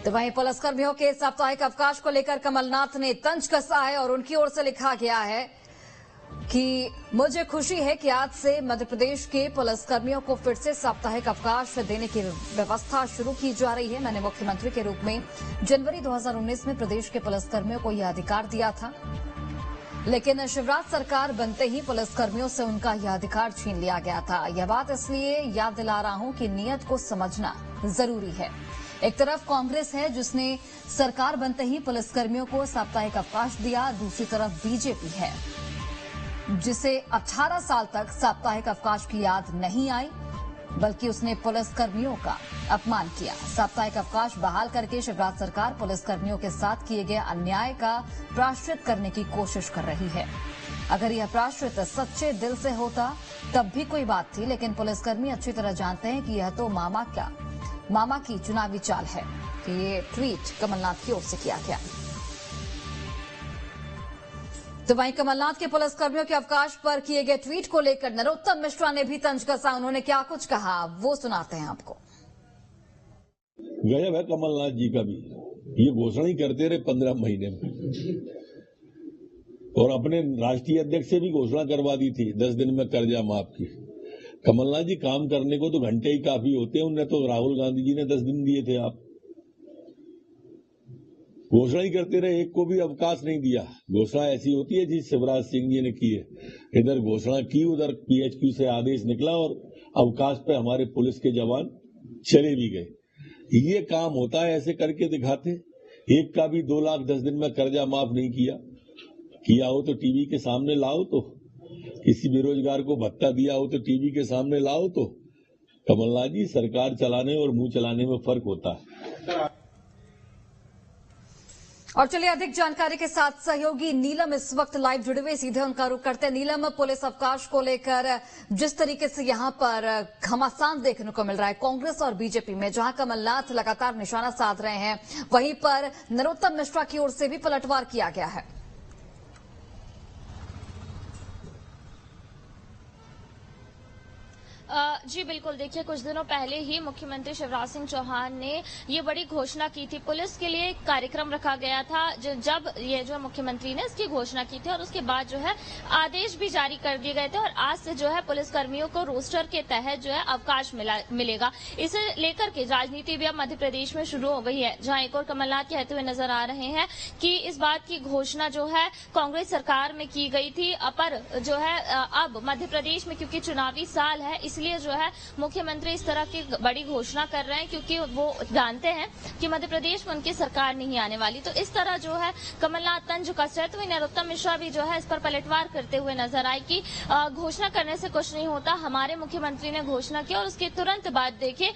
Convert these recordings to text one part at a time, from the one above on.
तो वहीं पुलिसकर्मियों के साप्ताहिक अवकाश को लेकर कमलनाथ ने तंज कसा है और उनकी ओर से लिखा गया है कि मुझे खुशी है कि आज से मध्य प्रदेश के पुलिसकर्मियों को फिर से साप्ताहिक अवकाश देने की व्यवस्था शुरू की जा रही है। मैंने मुख्यमंत्री के रूप में जनवरी 2019 में प्रदेश के पुलिसकर्मियों को यह अधिकार दिया था, लेकिन शिवराज सरकार बनते ही पुलिसकर्मियों से उनका यह अधिकार छीन लिया गया था। यह बात इसलिए याद दिला रहा हूं कि नीयत को समझना जरूरी है। एक तरफ कांग्रेस है जिसने सरकार बनते ही पुलिसकर्मियों को साप्ताहिक अवकाश दिया, दूसरी तरफ बीजेपी है जिसे 18 साल तक साप्ताहिक अवकाश की याद नहीं आई, बल्कि उसने पुलिसकर्मियों का अपमान किया। साप्ताहिक अवकाश बहाल करके शिवराज सरकार पुलिसकर्मियों के साथ किए गए अन्याय का प्रायश्चित करने की कोशिश कर रही है। अगर यह प्रायश्चित सच्चे दिल से होता तब भी कोई बात थी, लेकिन पुलिसकर्मी अच्छी तरह जानते हैं कि यह तो मामा की चुनावी चाल है कि ये ट्वीट कमलनाथ की ओर से किया गया। तो वहीं कमलनाथ के पुलिसकर्मियों के अवकाश पर किए गए ट्वीट को लेकर नरोत्तम मिश्रा ने भी तंज कसा। उन्होंने क्या कुछ कहा वो सुनाते हैं आपको। गजब है कमलनाथ जी का भी, ये घोषणा ही करते रहे 15 महीने में, और अपने राष्ट्रीय अध्यक्ष से भी घोषणा करवा दी थी 10 दिन में कर्जा माफ की। कमलनाथ जी काम करने को तो घंटे ही काफी होते हैं, उन्हें तो राहुल गांधी जी ने 10 दिन दिए थे। आप घोषणा ही करते रहे, एक को भी अवकाश नहीं दिया। घोषणा ऐसी होती है जिस शिवराज सिंह जी ने की है। इधर घोषणा की, उधर पीएचक्यू से आदेश निकला और अवकाश पे हमारे पुलिस के जवान चले भी गए। ये काम होता है, ऐसे करके दिखाते। एक का भी 2 लाख 10 दिन में कर्जा माफ नहीं किया हो तो टीवी के सामने लाओ, तो किसी बेरोजगार को भत्ता दिया हो तो टीवी के सामने लाओ। तो कमलनाथ जी, सरकार चलाने और मुंह चलाने में फर्क होता है। और चलिए अधिक जानकारी के साथ सहयोगी नीलम इस वक्त लाइव जुड़े हुए, सीधे उनका रुख करते हैं। नीलम, पुलिस अवकाश को लेकर जिस तरीके से यहां पर घमासान देखने को मिल रहा है कांग्रेस और बीजेपी में, जहां कमलनाथ लगातार निशाना साध रहे हैं, वहीं पर नरोत्तम मिश्रा की ओर से भी पलटवार किया गया है। जी बिल्कुल, देखिए कुछ दिनों पहले ही मुख्यमंत्री शिवराज सिंह चौहान ने ये बड़ी घोषणा की थी। पुलिस के लिए एक कार्यक्रम रखा गया था जब ये जो मुख्यमंत्री ने इसकी घोषणा की थी, और उसके बाद जो है आदेश भी जारी कर दिए गए थे, और आज से जो है पुलिसकर्मियों को रोस्टर के तहत जो है अवकाश मिलेगा। इसे लेकर के राजनीति भी अब मध्य प्रदेश में शुरू हो गई है, जहां एक और कमलनाथ कहते हुए नजर आ रहे हैं कि इस बात की घोषणा जो है कांग्रेस सरकार में की गई थी, पर जो है अब मध्य प्रदेश में क्योंकि चुनावी साल है, इसलिए जो है मुख्यमंत्री इस तरह की बड़ी घोषणा कर रहे हैं, क्योंकि वो जानते हैं कि मध्य प्रदेश में उनकी सरकार नहीं आने वाली। तो इस तरह जो है कमलनाथ तंज कस रहे। तो नरोत्तम मिश्रा भी जो है इस पर पलटवार करते हुए नजर आए कि घोषणा करने से कुछ नहीं होता, हमारे मुख्यमंत्री ने घोषणा की और उसके तुरंत बाद देखिए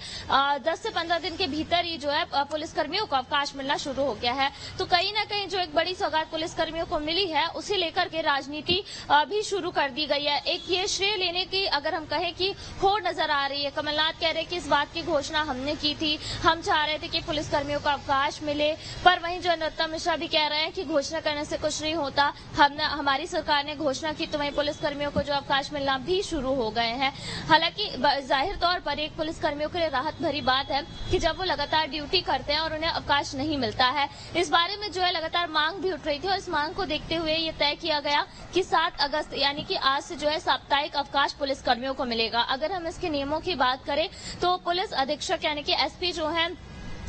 10 से 15 दिन के भीतर ही जो है पुलिसकर्मियों को अवकाश मिलना शुरू हो गया है। तो कहीं ना कहीं जो एक बड़ी सौगात पुलिसकर्मियों को मिली है, उसे लेकर के राजनीति भी शुरू कर दी गई है। एक ये श्रेय लेने की अगर हम कहें कि होड़ नजर आ रही है। कमलनाथ कह रहे हैं कि इस बात की घोषणा हमने की थी, हम चाह रहे थे कि पुलिसकर्मियों को अवकाश मिले, पर वहीं जो नरोत्तम मिश्रा भी कह रहे हैं कि घोषणा करने से कुछ नहीं होता, हमारी सरकार ने घोषणा की तो वहीं पुलिसकर्मियों को जो अवकाश मिलना भी शुरू हो गए हैं। हालांकि जाहिर तौर पर एक पुलिसकर्मियों के लिए राहत भरी बात है कि जब वो लगातार ड्यूटी करते हैं और उन्हें अवकाश नहीं मिलता है। इस बारे में जो है लगातार मांग भी उठ रही थी, और इस मांग को देखते हुए ये तय किया गया कि 7 अगस्त यानी कि आज से जो है साप्ताहिक अवकाश पुलिसकर्मियों को मिलेगा। अगर हम इसके नियमों की बात करें तो पुलिस अधीक्षक यानी कि एसपी जो है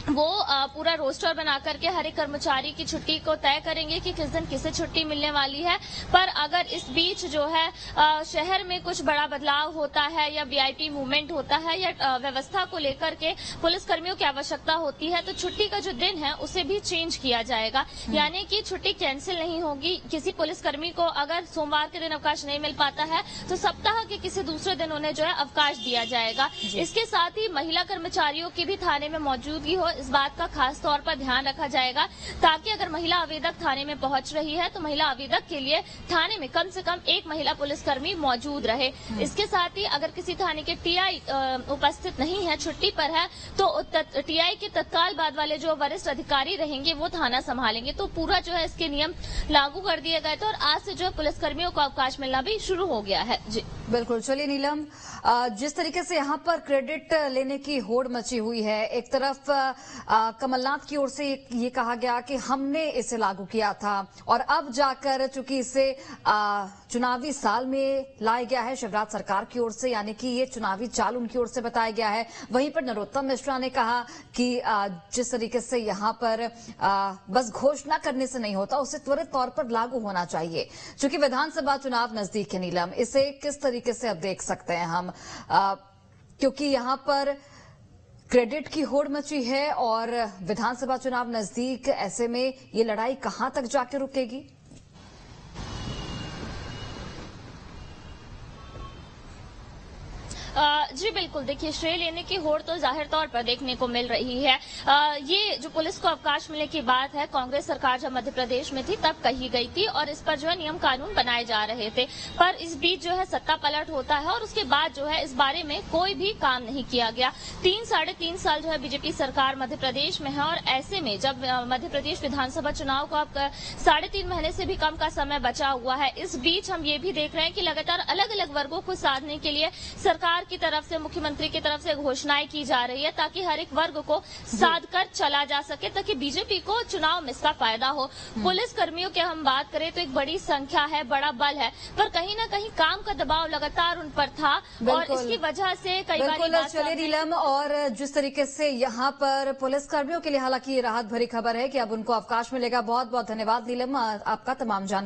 वो पूरा रोस्टर बना करके हर एक कर्मचारी की छुट्टी को तय करेंगे कि किस दिन किसे छुट्टी मिलने वाली है। पर अगर इस बीच जो है शहर में कुछ बड़ा बदलाव होता है या वीआईपी मूवमेंट होता है या व्यवस्था को लेकर के पुलिसकर्मियों की आवश्यकता होती है, तो छुट्टी का जो दिन है उसे भी चेंज किया जाएगा। यानी कि छुट्टी कैंसिल नहीं होगी। किसी पुलिसकर्मी को अगर सोमवार के दिन अवकाश नहीं मिल पाता है तो सप्ताह के किसी दूसरे दिन उन्हें जो है अवकाश दिया जाएगा। इसके साथ ही महिला कर्मचारियों की भी थाने में मौजूदगी हो, इस बात का खास तौर पर ध्यान रखा जाएगा, ताकि अगर महिला आवेदक थाने में पहुंच रही है तो महिला आवेदक के लिए थाने में कम से कम एक महिला पुलिसकर्मी मौजूद रहे। इसके साथ ही अगर किसी थाने के टीआई उपस्थित नहीं है, छुट्टी पर है, तो टीआई के तत्काल बाद वाले जो वरिष्ठ अधिकारी रहेंगे वो थाना संभालेंगे। तो पूरा जो है इसके नियम लागू कर दिए गए थे, और आज से जो है पुलिसकर्मियों को अवकाश मिलना भी शुरू हो गया है। जी। बिल्कुल। चलिए नीलम, जिस तरीके से यहाँ पर क्रेडिट लेने की होड़ मची हुई है, एक तरफ कमलनाथ की ओर से ये कहा गया कि हमने इसे लागू किया था और अब जाकर चूंकि इसे चुनावी साल में लाया गया है शिवराज सरकार की ओर से, यानी कि ये चुनावी चाल उनकी ओर से बताया गया है। वहीं पर नरोत्तम मिश्रा ने कहा कि जिस तरीके से यहाँ पर बस घोषणा करने से नहीं होता, उसे त्वरित तौर पर लागू होना चाहिए। चूंकि विधानसभा चुनाव नजदीक है नीलम, इसे किस तरीके से अब देख सकते हैं हम, क्योंकि यहां पर क्रेडिट की होड़ मची है और विधानसभा चुनाव नजदीक, ऐसे में ये लड़ाई कहां तक जाके रुकेगी? जी बिल्कुल, देखिए श्रेय लेने की होड़ तो जाहिर तौर पर देखने को मिल रही है। ये जो पुलिस को अवकाश मिलने की बात है, कांग्रेस सरकार जब मध्य प्रदेश में थी तब कही गई थी और इस पर जो है नियम कानून बनाए जा रहे थे, पर इस बीच जो है सत्ता पलट होता है और उसके बाद जो है इस बारे में कोई भी काम नहीं किया गया। 3-3.5 साल जो है बीजेपी सरकार मध्य प्रदेश में है और ऐसे में जब मध्य प्रदेश विधानसभा चुनाव को अब 3.5 महीने से भी कम का समय बचा हुआ है, इस बीच हम ये भी देख रहे हैं कि लगातार अलग अलग वर्गों को साधने के लिए सरकार की तरफ से, मुख्यमंत्री की तरफ से घोषणाएं की जा रही है ताकि हर एक वर्ग को साध कर चला जा सके, ताकि बीजेपी को चुनाव में इसका फायदा हो। पुलिस कर्मियों की हम बात करें तो एक बड़ी संख्या है, बड़ा बल है, पर कहीं न कहीं काम का दबाव लगातार उन पर था और इसकी वजह से कई बार। चलिए नीलम, और जिस तरीके से यहाँ पर पुलिस कर्मियों के लिए हालांकि राहत भरी खबर है कि अब उनको अवकाश मिलेगा। बहुत बहुत धन्यवाद नीलम, आपका तमाम जानकारी